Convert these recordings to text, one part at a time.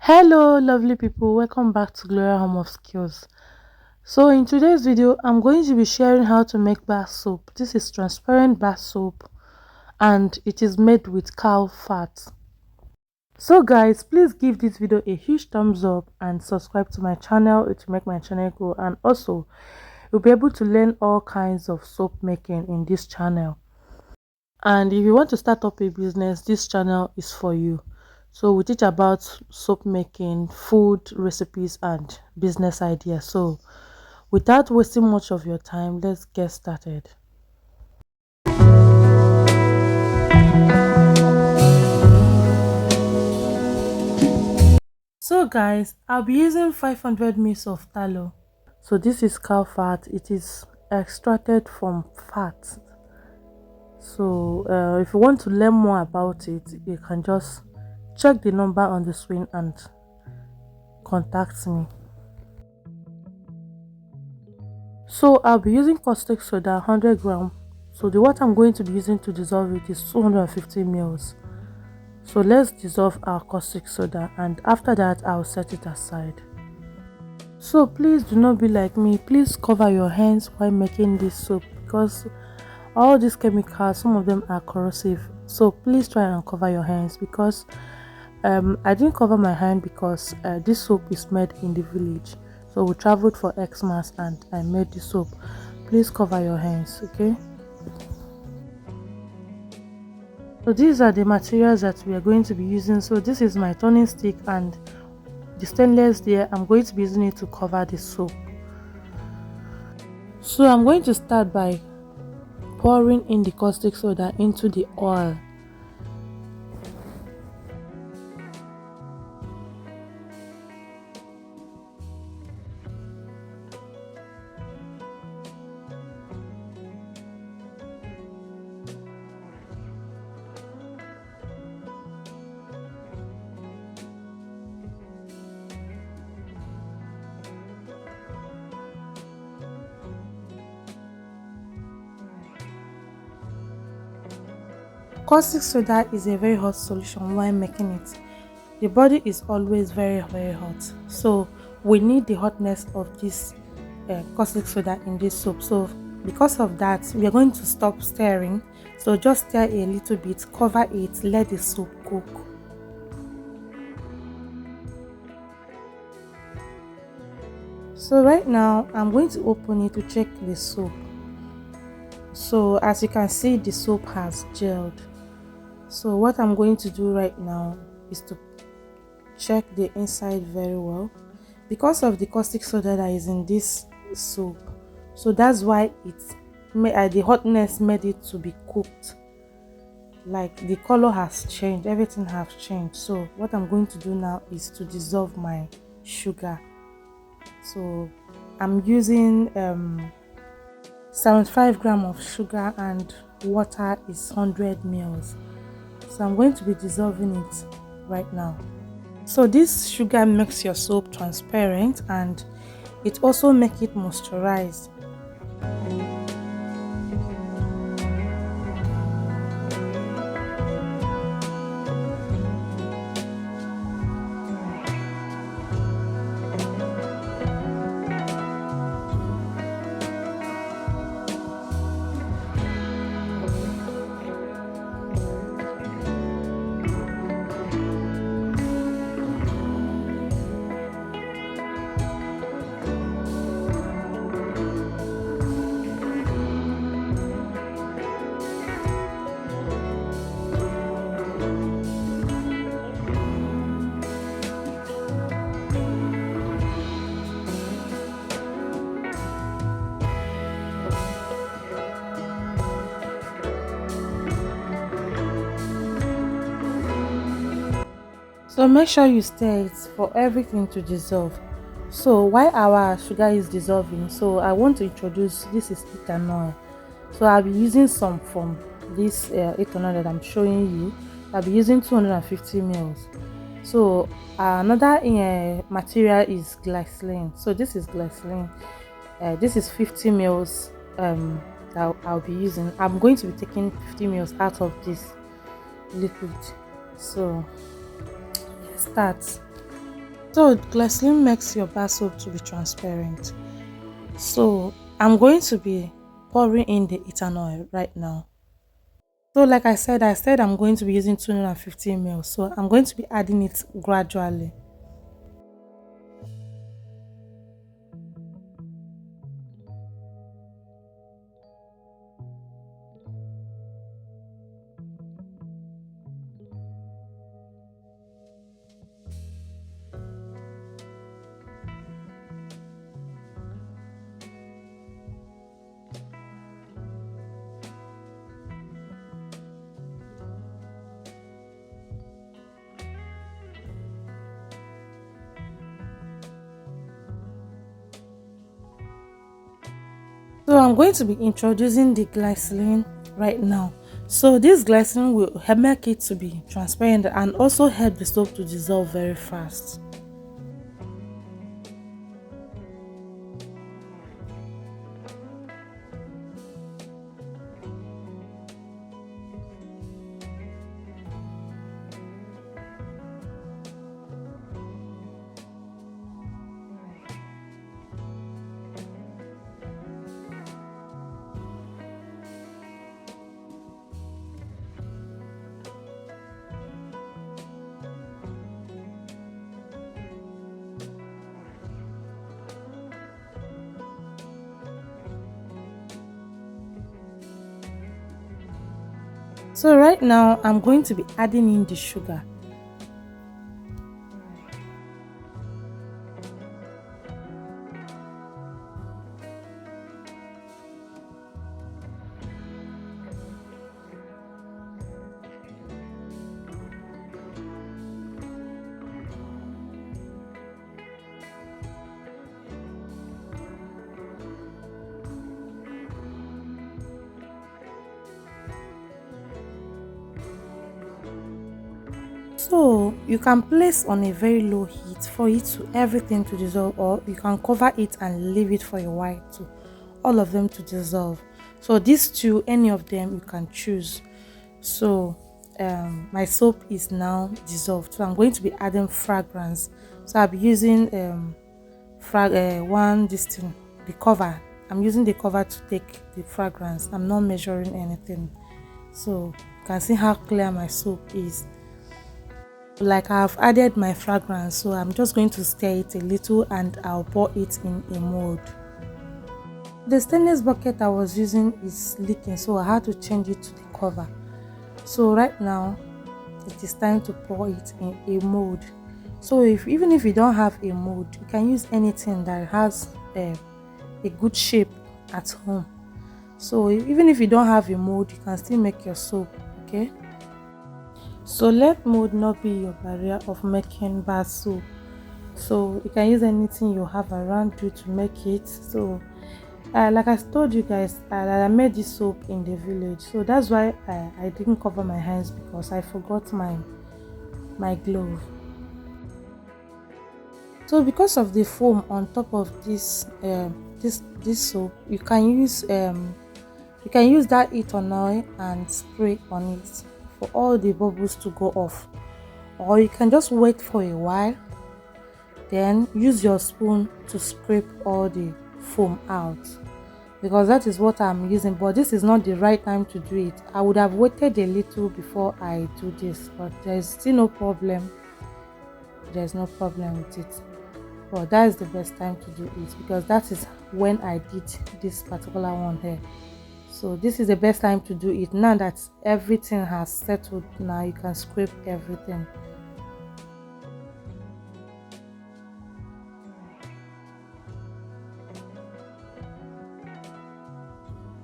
Hello lovely people, welcome back to Gloria Home of Skills. So in today's video I'm going to be sharing how to make bar soap. This is transparent bar soap and it is made with cow fat. So guys, please give this video a huge thumbs up and subscribe to my channel to make my channel grow, and also you'll be able to learn all kinds of soap making in this channel. And if you want to start up a business, this channel is for you. So we teach about soap making, food recipes and business ideas. So without wasting much of your time, let's get started. So guys, I'll be using 500 ml of tallow. So this is cow fat. It is extracted from fat. So if you want to learn more about it, you can just check the number on the screen and contact me. So I'll be using caustic soda 100 gram. So the water I'm going to be using to dissolve it is 250 ml. So let's dissolve our caustic soda, and after that I'll set it aside. So please do not be like me. Please cover your hands while making this soap, because all these chemicals, some of them are corrosive. So please try and cover your hands, because I didn't cover my hand because this soap is made in the village. So we traveled for Xmas and I made the soap. Please cover your hands, okay? So these are the materials that we are going to be using. So this is my turning stick and the stainless there. I'm going to be using it to cover the soap. So I'm going to start by pouring in the caustic soda into the oil. Caustic soda is a very hot solution while making it. The body is always very hot, so we need the hotness of this caustic soda in this soap. So because of that, we are going to stop stirring. So just stir a little bit, cover it, let the soup cook. So right now I'm going to open it to check the soap. So as you can see, the soap has gelled. So what I'm going to do right now is to check the inside very well, because of the caustic soda that is in this soap. So that's why the hotness made it to be cooked. Like the color has changed, everything has changed. So what I'm going to do now is to dissolve my sugar. So I'm using 75 gram of sugar and water is 100 ml. So I'm going to be dissolving it right now. So this sugar makes your soap transparent and it also makes it moisturized. So make sure you stir it for everything to dissolve. So while our sugar is dissolving, so I want to introduce, this is ethanol. So I'll be using some from this ethanol that I'm showing you. I'll be using 250 ml. So another material is glycerin. So this is glycerin. This is 50 ml that I'll be using. I'm going to be taking 50 ml out of this liquid. So let's start. So glycerin makes your bar soap to be transparent. So I'm going to be pouring in the ethanol right now. So like I said I'm going to be using 250 ml. So I'm going to be adding it gradually. So I'm going to be introducing the glycerin right now. So this glycerin will help make it to be transparent and also help the soap to dissolve very fast. So right now I'm going to be adding in the sugar. So you can place on a very low heat for it to everything to dissolve, or you can cover it and leave it for a while to all of them to dissolve. So these two, any of them you can choose. So my soap is now dissolved. So I'm going to be adding fragrance. So I'll be using one this thing, the cover. I'm using the cover to take the fragrance. I'm not measuring anything. So you can see how clear my soap is. Like I've added my fragrance, so I'm just going to stir it a little and I'll pour it in a mold. The stainless bucket I was using is leaking, so I had to change it to the cover. So right now it is time to pour it in a mold. So even if you don't have a mold, you can use anything that has a good shape at home. So even if you don't have a mold, you can still make your soap. Okay, so let mold not be your barrier of making bar soap. So you can use anything you have around you to make it. So like I told you guys, I made this soap in the village, so that's why I didn't cover my hands because I forgot my glove. So because of the foam on top of this soap, you can use that ethanol and spray on it for all the bubbles to go off, or you can just wait for a while, then use your spoon to scrape all the foam out, because that is what I'm using. But this is not the right time to do it. I would have waited a little before I do this, but there's still no problem. There's no problem with it, but that is the best time to do it because that is when I did this particular one here. So this is the best time to do it. Now that everything has settled, now you can scrape everything.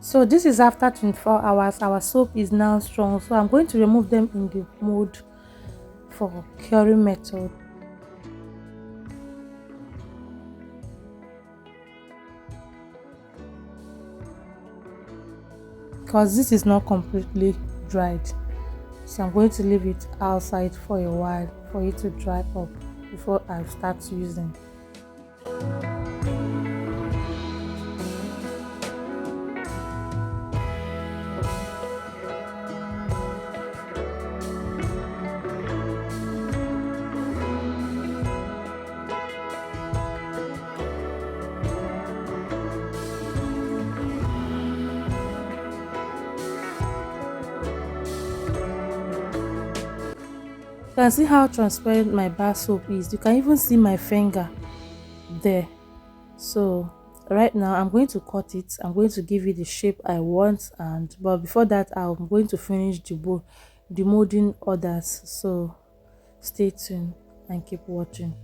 So this is after 24 hours. Our soap is now strong, so I'm going to remove them in the mold for curing method. Because this is not completely dried, so I'm going to leave it outside for a while for it to dry up before I start using. can see how transparent my bar soap is. You can even see my finger there. So right now I'm going to cut it. I'm going to give it the shape I want, and but before that I'm going to finish the molding others. So stay tuned and keep watching.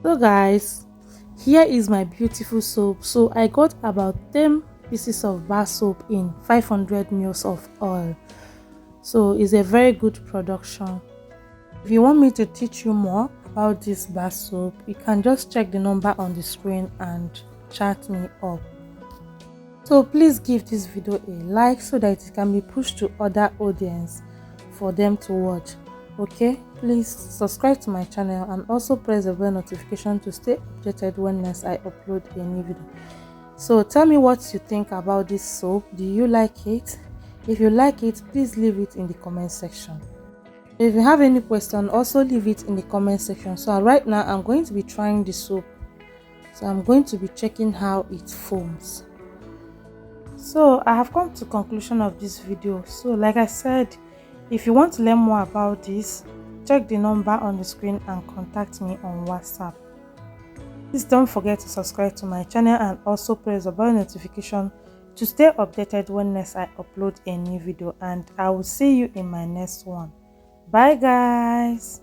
So guys, here is my beautiful soap. So I got about 10 pieces of bar soap in 500 ml of oil. So it's a very good production. If you want me to teach you more about this bar soap, you can just check the number on the screen and chat me up. So please give this video a like so that it can be pushed to other audience for them to watch. Okay, please subscribe to my channel and also press the bell notification to stay updated when next I upload a new video. So tell me what you think about this soap. Do you like it? If you like it, please leave it in the comment section. If you have any question, also leave it in the comment section. So right now I'm going to be trying the soap, so I'm going to be checking how it foams. So I have come to conclusion of this video. So like I said, if you want to learn more about this, check the number on the screen and contact me on WhatsApp. Please don't forget to subscribe to my channel and also press the bell notification to stay updated when next I upload a new video, and I will see you in my next one. Bye guys.